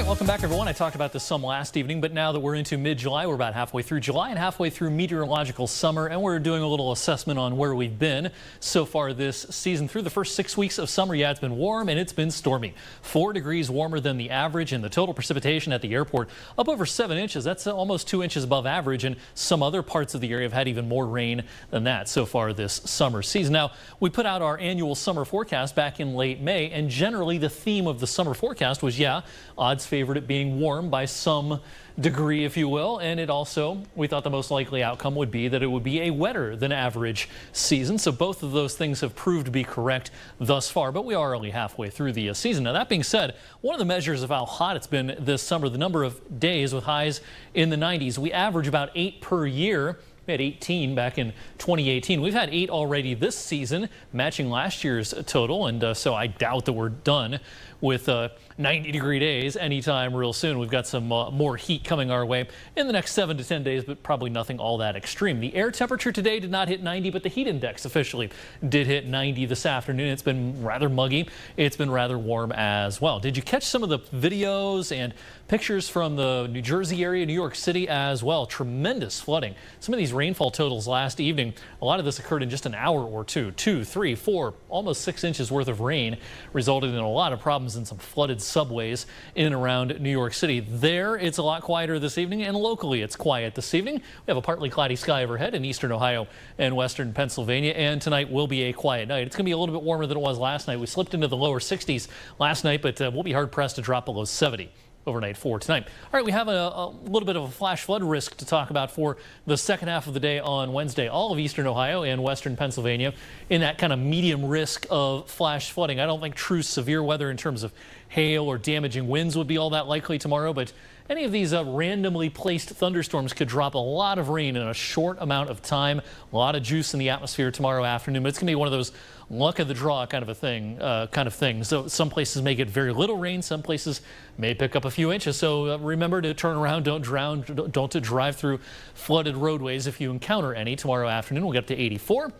welcome back, everyone. I talked about this some last evening, but now that we're into mid-July, we're about halfway through July and halfway through meteorological summer, and we're doing a little assessment on where we've been so far this season. Through the first 6 weeks of summer, yeah, it's been warm and it's been stormy. 4 degrees warmer than the average, and the total precipitation at the airport up over 7 inches. That's almost 2 inches above average, and some other parts of the area have had even more rain than that so far this summer season. Now, we put out our annual summer forecast back in late May, and generally the theme of the summer forecast was, yeah, odds favored it being warm by some degree, if you will, and it also, we thought the most likely outcome would be that it would be a wetter than average season. So both of those things have proved to be correct thus far, but we are only halfway through the season. Now, that being said, one of the measures of how hot it's been this summer, the number of days with highs in the 90s. We average about 8 per year. We had 18 back in 2018. We've had 8 already this season, matching last year's total, and so I doubt that we're done with 90-degree days anytime real soon. We've got some more heat coming our way in the next 7 to 10 days, but probably nothing all that extreme. The air temperature today did not hit 90, but the heat index officially did hit 90 this afternoon. It's been rather muggy. It's been rather warm as well. Did you catch some of the videos and pictures from the New Jersey area, New York City as well? Tremendous flooding. Some of these rainfall totals last evening, a lot of this occurred in just an hour or two. 2, 3, 4, almost 6 inches worth of rain resulted in a lot of problems in some flooded subways in and around New York City. There, it's a lot quieter this evening, and locally it's quiet this evening. We have a partly cloudy sky overhead in eastern Ohio and western Pennsylvania, and tonight will be a quiet night. It's going to be a little bit warmer than it was last night. We slipped into the lower 60s last night, but we'll be hard-pressed to drop below 70 overnight for tonight. All right, we have a little bit of a flash flood risk to talk about for the second half of the day on Wednesday. All of eastern Ohio and western Pennsylvania in that kind of medium risk of flash flooding. I don't think true severe weather in terms of hail or damaging winds would be all that likely tomorrow, but any of these randomly placed thunderstorms could drop a lot of rain in a short amount of time. A lot of juice in the atmosphere tomorrow afternoon. But it's going to be one of those luck of the draw kind of a thing. So some places may get very little rain. Some places may pick up a few inches. So remember to turn around, don't drown, don't to drive through flooded roadways if you encounter any tomorrow afternoon. We'll get up to 84.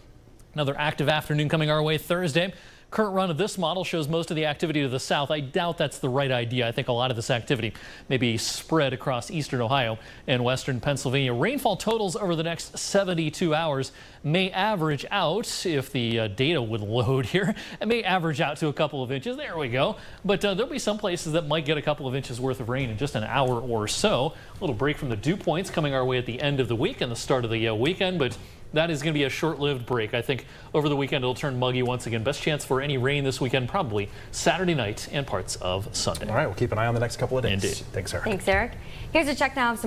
Another active afternoon coming our way Thursday. Current run of this model shows most of the activity to the south. I doubt that's the right idea. I think a lot of this activity may be spread across eastern Ohio and western Pennsylvania. Rainfall totals over the next 72 hours may average out, if the data would load here, it may average out to a couple of inches. There we go. But there'll be some places that might get a couple of inches worth of rain in just an hour or so. A little break from the dew points coming our way at the end of the week and the start of the weekend, but that is going to be a short-lived break. I think over the weekend it'll turn muggy once again. Best chance for any rain this weekend probably Saturday night and parts of Sunday. All right, we'll keep an eye on the next couple of days. Indeed. Thanks, Eric. Thanks, Eric. Here's a check now of some